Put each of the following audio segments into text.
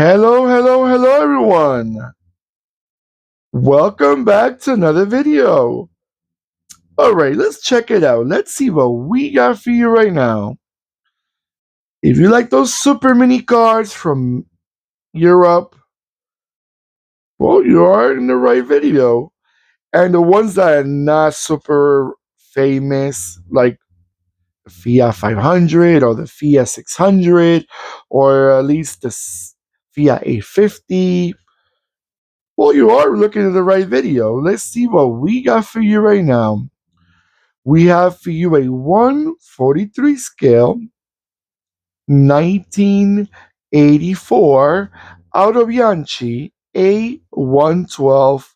Hello, hello, hello, everyone. Welcome back to another video. All right, let's check it out. Let's see what we got for you right now. If you like those super mini cars from Europe, well, you are in the right video. And the ones that are not super famous, like the Fiat 500 or the Fiat 600, or at least the Fiat 850. Well, you are looking at the right video. Let's see what we got for you right now. We have for you a 143 scale, 1984 Autobianchi A112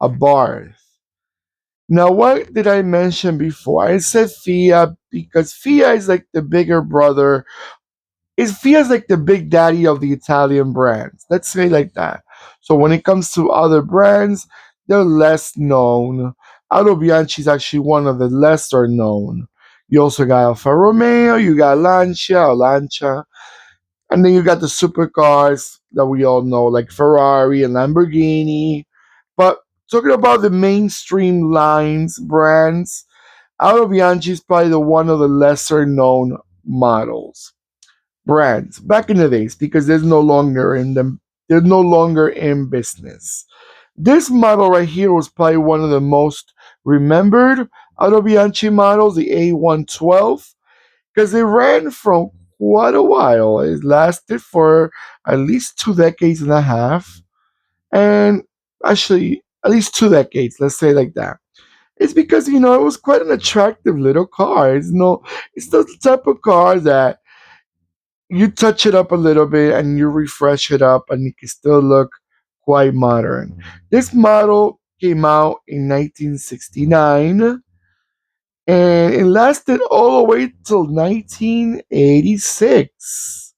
Abarth. Now, what did I mention before? I said Fiat because Fiat is like the bigger brother. It feels like the big daddy of the Italian brands. Let's say like that. So when it comes to other brands, they're less known. Autobianchi is actually one of the lesser known. You also got Alfa Romeo, you got Lancia, and then you got the supercars that we all know, like Ferrari and Lamborghini. But talking about the mainstream lines brands, Autobianchi is probably the one of the lesser known models brands back in the days because they're no longer in business. This model right here was probably one of the most remembered Autobianchi models, the A112, because it ran for quite a while. It lasted for at least 2 decades and a half, and actually at least 2 decades, let's say like that. It's because it was quite an attractive little car. It's the type of car that you touch it up a little bit and you refresh it up and it can still look quite modern. This model came out in 1969 and it lasted all the way till 1986.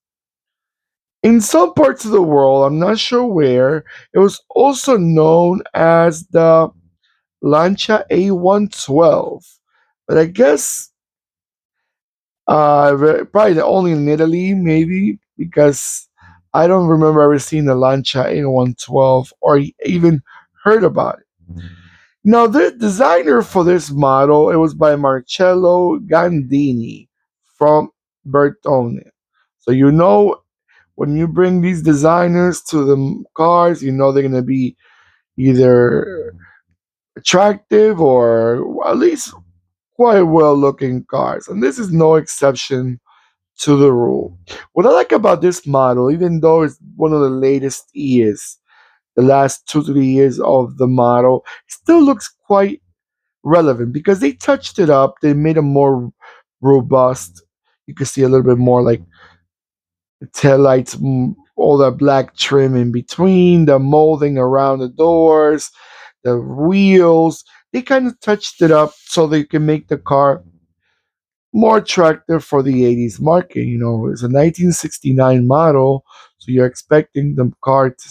In some parts of the world, I'm not sure where, it was also known as the Lancia A112. But I guess probably only in Italy, maybe, because I don't remember ever seeing the Lancia A112 or even heard about it. Now, the designer for this model, it was by Marcello Gandini from Bertone. So when you bring these designers to the cars, they're going to be either attractive or at least quite well looking cars. And this is no exception to the rule. What I like about this model, even though it's one of the latest years, the last 2 3 years of the model, still looks quite relevant because they touched it up. They made it more robust. You can see a little bit more like the taillights, all that black trim in between, the molding around the doors, the wheels. They kind of touched it up so they can make the car more attractive for the 80s market. It's a 1969 model, so you're expecting the car to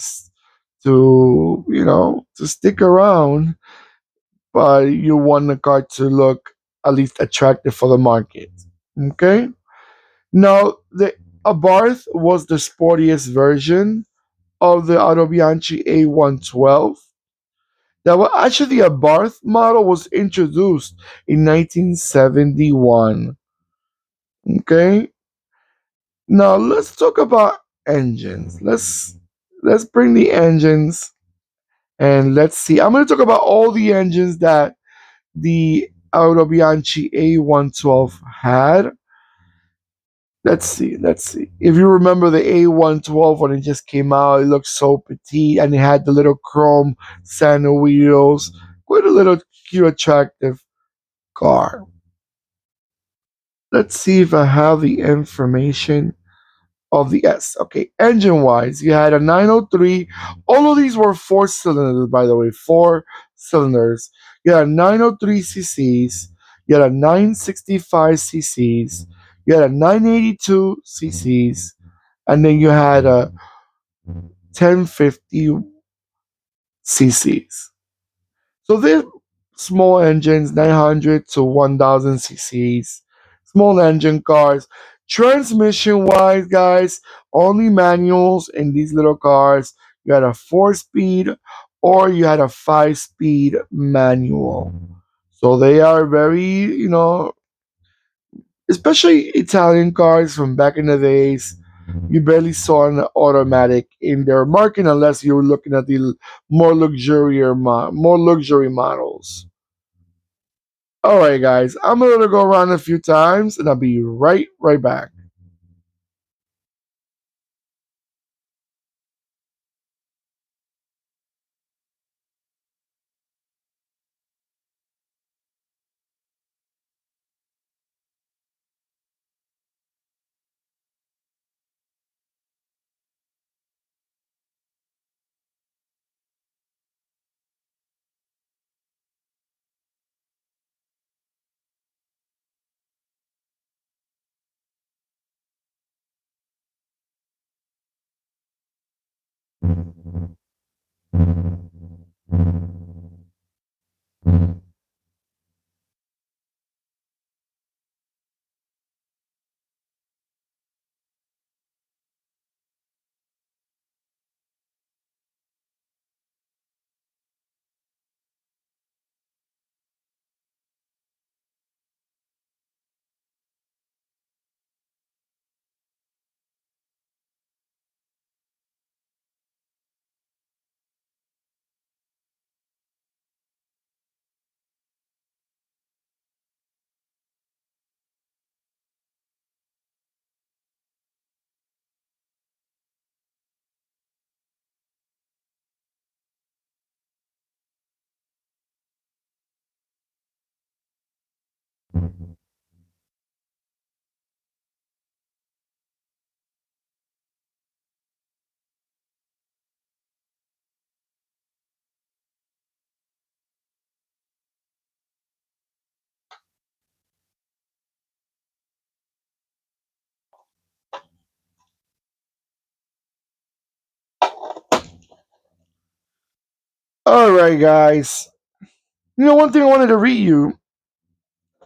stick around, but you want the car to look at least attractive for the market. Okay? Now, the Abarth was the sportiest version of the Autobianchi A112. That was actually the Abarth model was introduced in 1971. Okay? Now let's talk about engines. Let's bring the engines and let's see. I'm going to talk about all the engines that the Autobianchi A112 had. Let's see. If you remember the A112 when it just came out, it looked so petite and it had the little chrome center wheels. Quite a little cute, attractive car. Let's see if I have the information of the S. Okay, engine wise, you had a 903. All of these were 4 cylinders, by the way, 4 cylinders. You had 903 cc's, you had a 965 cc's, you had a 982 cc's, and then you had a 1050 cc's. So they're small engines, 900 to 1000 cc's, small engine cars, Transmission wise, guys, only manuals in these little cars. You had a 4 speed or you had a 5 speed manual. So they are very, especially Italian cars from back in the days. You barely saw an automatic in their market unless you were looking at the more luxury models. All right, guys, I'm gonna go around a few times, and I'll be right back. All right, guys. One thing I wanted to read you.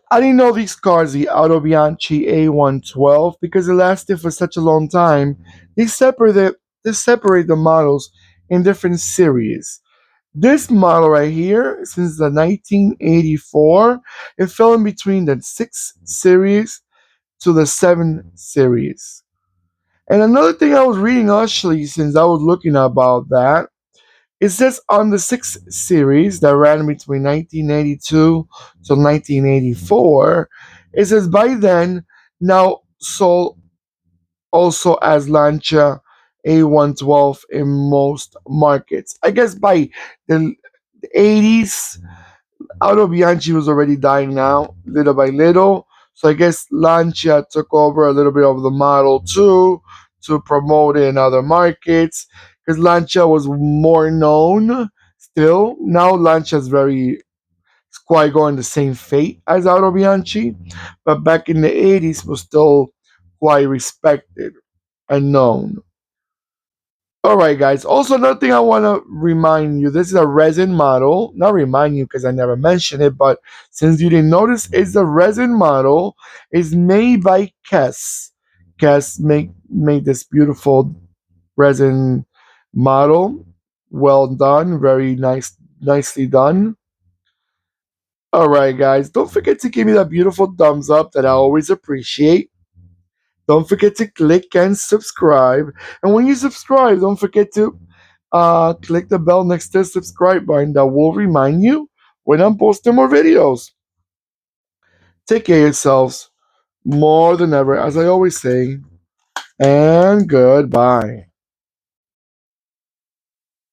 I didn't know these cars, the Autobianchi A112, because it lasted for such a long time. They separate they separate the models in different series. This model right here, since the 1984, it fell in between the 6 series to the 7 series. And another thing I was reading actually, since I was looking about that, it says on the 6 series that ran between 1982 to 1984, it says by then, now sold also as Lancia A112 in most markets. I guess by the 80s, Autobianchi was already dying out little by little. So I guess Lancia took over a little bit of the Model 2 to promote it in other markets because Lancia was more known still. Now Lancia is very it's quite going the same fate as Autobianchi, but back in the 80s was still quite respected and known. All right, guys. Also, another thing I want to remind you: this is a resin model. Not remind you because I never mentioned it, but since you didn't notice, it's a resin model. It's made by Kess. Kess made this beautiful resin model. Well done, very nicely done. All right, guys. Don't forget to give me that beautiful thumbs up that I always appreciate. Don't forget to click and subscribe. And when you subscribe, don't forget to click the bell next to the subscribe button that will remind you when I'm posting more videos. Take care of yourselves more than ever, as I always say, and goodbye.